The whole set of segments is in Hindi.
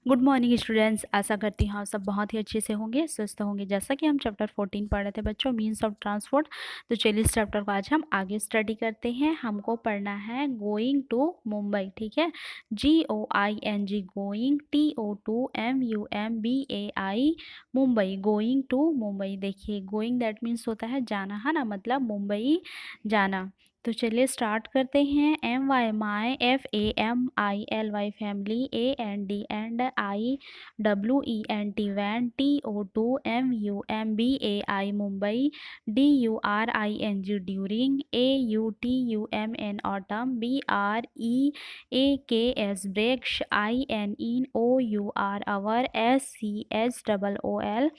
Good morning students. आशा करती हूँ आप सब बहुत ही अच्छे से होंगे, स्वस्थ होंगे। जैसा कि हम चैप्टर 14 पढ़ रहे थे बच्चों, मीन्स ऑफ ट्रांसपोर्ट, तो चलिए इस चैप्टर को आज हम आगे स्टडी करते हैं। हमको पढ़ना है गोइंग टू मुंबई, ठीक है। GOING going, TO2MUMBAI Mumbai, going to Mumbai. देखिए गोइंग दैट मीन्स होता है जाना, है ना, मतलब मुंबई जाना। तो चलिए स्टार्ट करते हैं। MY my, FAMILY family, AND and, IWENT van, TO2MUMBAI Mumbai, DURING during, AUTUMN autumn, BREAKS breaks, INEOUR our, SCHOOL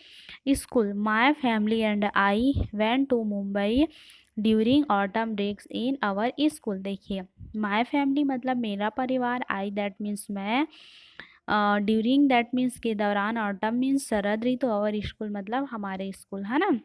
school. My family and I went to Mumbai during autumn breaks in our school. देखिए माई फैमिली मतलब मेरा परिवार, आई दैट मीन्स मैं, ड्यूरिंग दैट मीन्स के दौरान, autumn means Sharad Ritu, our school मतलब हमारे स्कूल, है ना।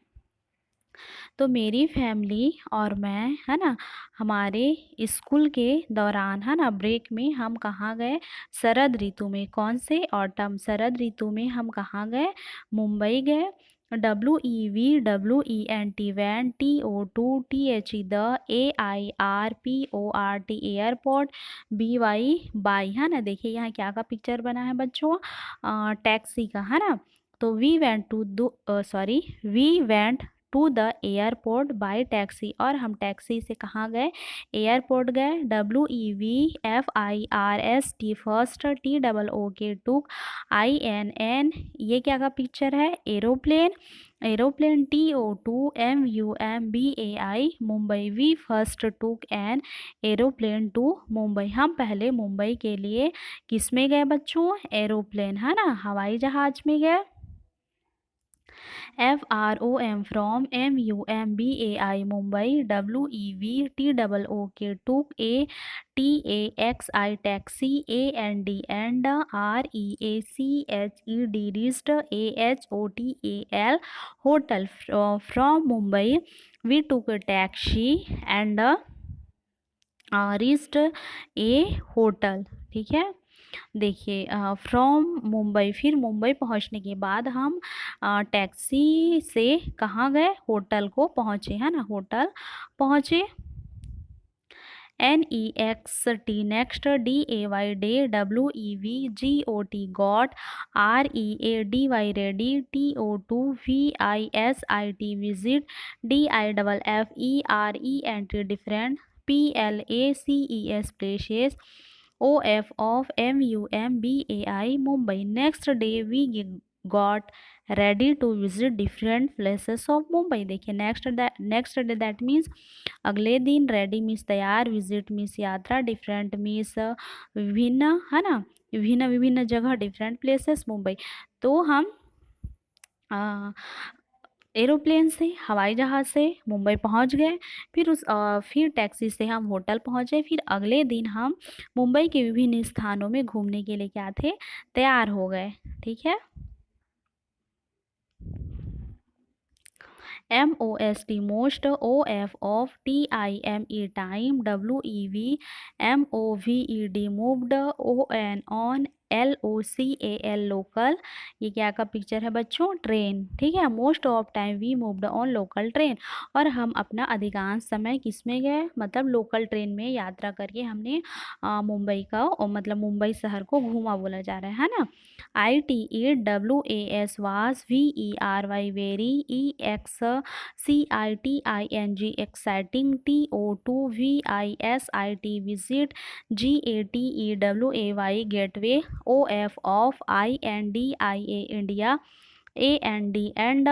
तो मेरी फैमिली और मैं, है ना, हमारे स्कूल के दौरान, है ना, ब्रेक में हम कहाँ गए? शरद ऋतु में। कौन से? ऑटम, शरद ऋतु में हम कहाँ गए? मुंबई गए। WEVWENT van, TO2THE the, AIRPORT airport, BY by, है ना। देखिए यहाँ क्या का पिक्चर बना है बच्चों? टैक्सी का, है ना। तो we went to the airport by taxi, और हम टैक्सी से कहाँ गए? एयरपोर्ट गए। WEVFIRST first, TOOK took, INN ये क्या का पिक्चर है? Aeroplane. Aeroplane, TO2MUMBAI Mumbai, we first took an aeroplane to Mumbai. हम पहले मुंबई के लिए किस में गए बच्चों? एरोप्लेन, है ना, हवाई जहाज में गए। FROM from, MUMBAI Mumbai, WEVTOOK took, TAXI taxi, AND and, REACHED reached, AHOTAL hotel. From Mumbai we took taxi and reached a hotel, ठीक है। देखिए फ्रॉम मुंबई, फिर मुंबई पहुंचने के बाद हम टैक्सी से कहाँ गए? होटल को पहुँचे, है ना, होटल पहुँचे। NEXT next, DAY day, WEVGOT got, READY ready, TO2VISIT visit, DIFFERENT different, PLACES places, OF of MUMBAI Mumbai. Next day we got ready to visit different places of Mumbai. देखिए नेक्स्ट डे दैट मीन्स अगले दिन, रेडी मीन्स तैयार, विजिट मीन्स यात्रा, डिफरेंट मीन्स विभिन्न, है ना, विभिन्न विभिन्न जगह, डिफरेंट प्लेसेस मुंबई। तो हम एरोप्लेन से, हवाई जहाज़ से मुंबई पहुंच गए। फिर टैक्सी से हम होटल पहुंचे। फिर अगले दिन हम मुंबई के विभिन्न स्थानों में घूमने के लिए क्या थे? तैयार हो गए, ठीक है। MOST most, OF of, TIME time, WEVMOVED moved, ON on, LOCAL local. ये क्या का पिक्चर है बच्चों? ट्रेन, ठीक है। Most of time we moved on local train, और हम अपना अधिकांश समय किस में गए? मतलब लोकल ट्रेन में यात्रा करके हमने मुंबई का, और मतलब मुंबई शहर को घूमा बोला जा रहा है ना। ITEWAS was, VERY very, EXCITING exciting, TO2VISIT visit, GATEWAY gateway, OF of, INDIA India, AND and,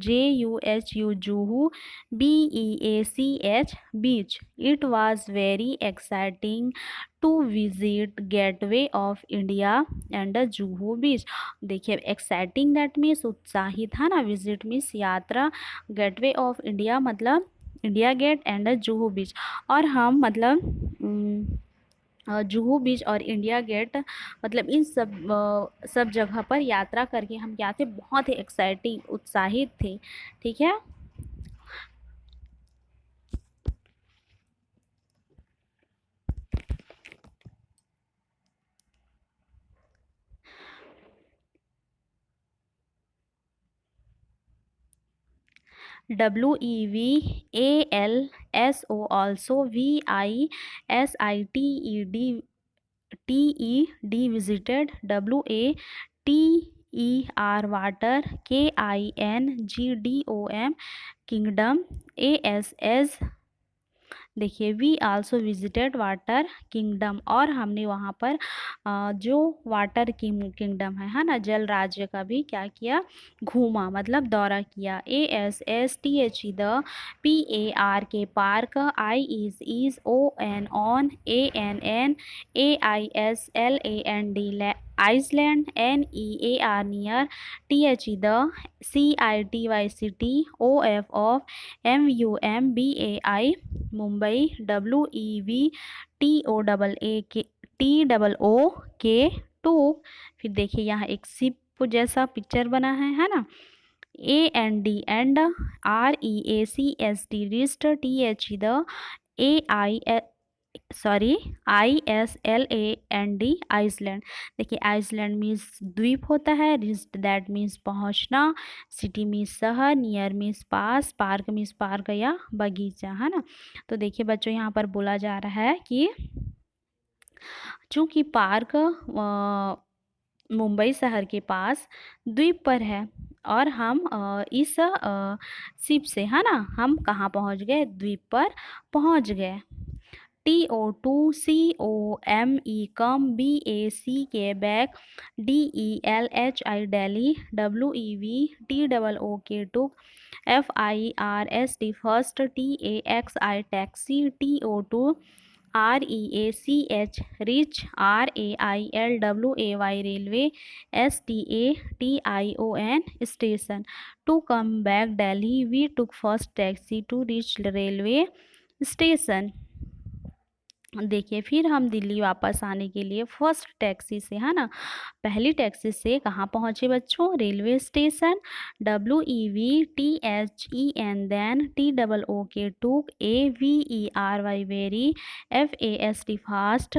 JUHU Juhu, BEACH beach. It was very exciting to visit Gateway of India and Juhu beach. देखिए एक्साइटिंग दैट मीन्स उत्साहित, है ना, विजिट मीन्स यात्रा, गेटवे ऑफ इंडिया मतलब India Gate, and Juhu beach. और हम मतलब जुहू बीच और इंडिया गेट, मतलब इन सब जगह पर यात्रा करके हम क्या थे? बहुत ही एक्साइटिंग, उत्साहित थे, ठीक है। WEVALSO also, VISITED visited, WATER water, KINGDOM kingdom, ASS देखिए we also visited Water Kingdom, और हमने वहाँ पर जो वाटर किंगडम है ना, जल राज्य का भी क्या किया, घूमा, मतलब दौरा किया। ASSTHE PARK park, ISON on, ANNAISLAND island, NEAR near, THE CITY city, OF of, MUMBAI Mumbai, WEVTOOK took. फिर देखिए यहाँ एक सिप जैसा पिक्चर बना है ना, AND and, REACST reached, ISLAND island. देखिए आइसलैंड मीन्स द्वीप होता है, रिस्ट दैट मीन्स पहुंचना, सिटी मीन्स शहर, नियर मीन्स पास, पार्क मीन्स पार्क या बगीचा, है ना। तो देखिए बच्चों यहाँ पर बोला जा रहा है कि चूंकि पार्क मुंबई शहर के पास द्वीप पर है, और हम इस शिप से, है ना, हम कहाँ पहुँच गए, द्वीप पर पहुँच गए। TO2COME come, BACK back, DELHI Delhi, WEVTOOK took, FIRST first, TAXI taxi, TO2 REACH reach, RAILWAY railway, STATION station. To come back Delhi, we took first taxi to reach railway station. देखिए फिर हम दिल्ली वापस आने के लिए फर्स्ट टैक्सी से, है ना, पहली टैक्सी से कहाँ पहुँचे बच्चों, railway station, WEVTHEN then, TOOK took, AVERY very, FAST fast,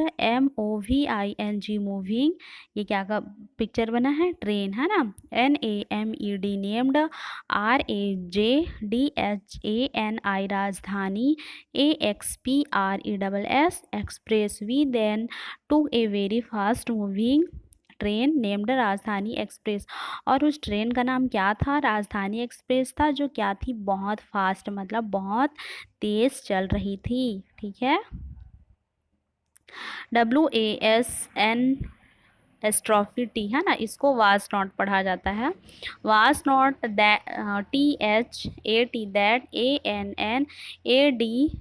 MOVING moving. ये क्या का पिक्चर बना है, ट्रेन, है ना, NAMED named, RAJDHANI Rajdhani, EXPRESS Express. We then to a very fast moving train named Rajdhani Express, और उस ट्रेन का नाम क्या था, राजधानी एक्सप्रेस था, जो क्या थी, बहुत फास्ट, मतलब बहुत तेज चल रही थी। ठीक है, WASN एस्ट्रॉफी टी, है ना, इसको वास नॉट पढ़ा जाता है, was not, THAT that, ANNADVENTURE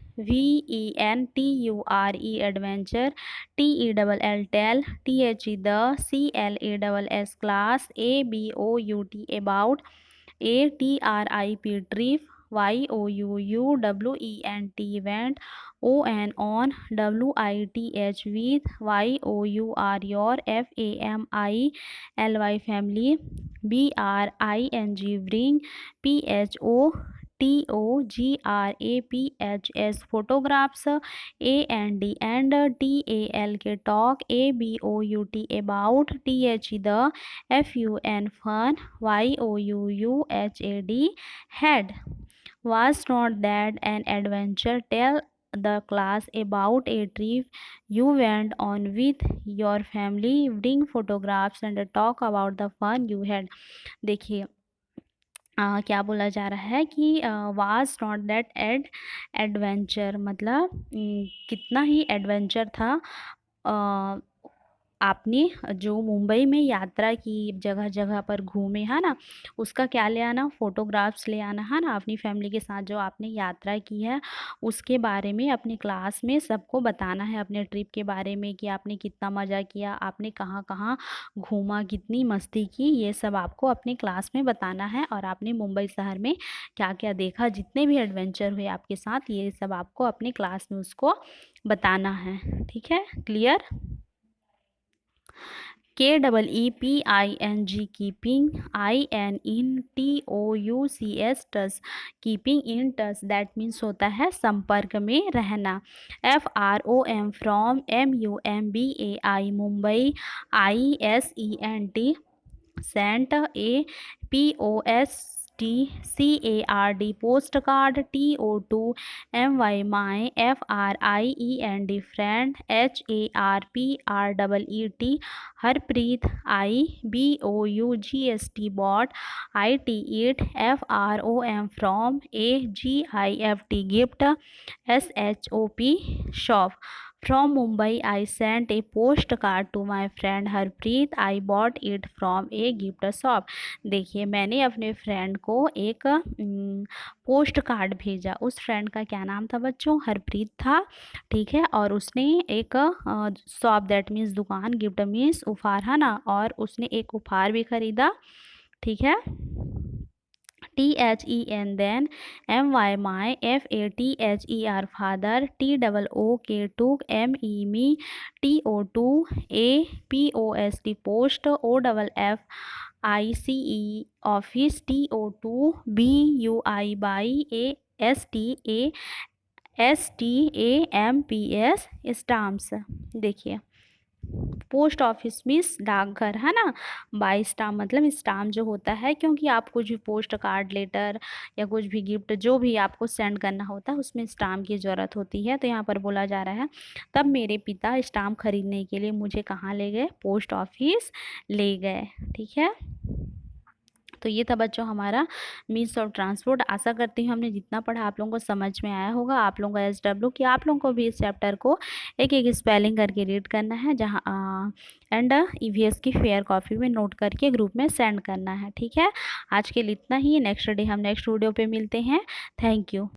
adventure, TELL tell, THE the, CLASS class, ABOUT about, ATRIP trip, YOUUWENT went, ON WITH with, YOUR your, FAMILY family, BRING bring, PHOTOGRAPHS photographs, AND TAL के talk, ABOUT about, THE the, FUN fun, YOUUHAD had। Was not that an adventure? Tell the class about a trip you went on with your family, bring photographs and talk about the fun you had। देखिए क्या बोला जा रहा है कि वाज नॉट दैट एडवेंचर, मतलब कितना ही एडवेंचर था आपने जो मुंबई में यात्रा की, जगह जगह पर घूमे, है ना, उसका क्या ले आना, फोटोग्राफ्स ले आना, है ना, अपनी फैमिली के साथ जो आपने यात्रा की है उसके बारे में अपने क्लास में सबको बताना है, अपने ट्रिप के बारे में कि आपने कितना मज़ा किया, आपने कहाँ कहाँ घूमा, कितनी मस्ती की, ये सब आपको अपने क्लास में बताना है, और आपने मुंबई शहर में क्या क्या देखा, जितने भी एडवेंचर हुए आपके साथ, ये सब आपको अपने क्लास में उसको बताना है। ठीक है, clear. KEEPING keeping, INTOUCS touch, keeping in touch, that means होता है संपर्क में रहना। FROM from, MUMBAI Mumbai, ISENT sent, APOST POSTCARD postcard, TO2MY my, FRIEND friend, HARPREET Harpreet, IBOUGST bought, IT it, FROM from, AGIFT gift, SHOP shop. From Mumbai, I sent a postcard to my friend Harpreet. I bought it from a gift shop. देखिए, मैंने अपने फ्रेंड को एक पोस्ट कार्ड भेजा। उस फ्रेंड का क्या नाम था बच्चों? हरप्रीत था। ठीक है, और उसने एक शॉप, दैट मीन्स दुकान, गिफ्ट मीन्स उपहार, है ना, और उसने एक उपहार भी खरीदा। ठीक है, THEN then, MY my, FATHER father, TOOK took, ME TO2 A POST post, OFFICE office, TO2 BUI by, STAMPS stamps. देखिए, पोस्ट ऑफिस मीन्स डाकघर, है ना, बाई स्टाम्प मतलब स्टाम्प जो होता है, क्योंकि आप कुछ भी पोस्ट कार्ड, लेटर या कुछ भी गिफ्ट जो भी आपको सेंड करना होता है उसमें स्टाम्प की ज़रूरत होती है। तो यहाँ पर बोला जा रहा है तब मेरे पिता स्टाम्प खरीदने के लिए मुझे कहाँ ले गए? पोस्ट ऑफिस ले गए। ठीक है, तो ये था बच्चों हमारा मीन्स ऑफ ट्रांसपोर्ट। आशा करती हूँ हमने जितना पढ़ा आप लोगों को समझ में आया होगा। आप लोगों का SW कि आप लोगों को भी इस चैप्टर को एक एक स्पेलिंग करके रीड करना है, जहाँ एंड EVS की फेयर कॉपी में नोट करके ग्रुप में सेंड करना है। ठीक है, आज के लिए इतना ही। नेक्स्ट डे हम नेक्स्ट वीडियो पे मिलते हैं। Thank you.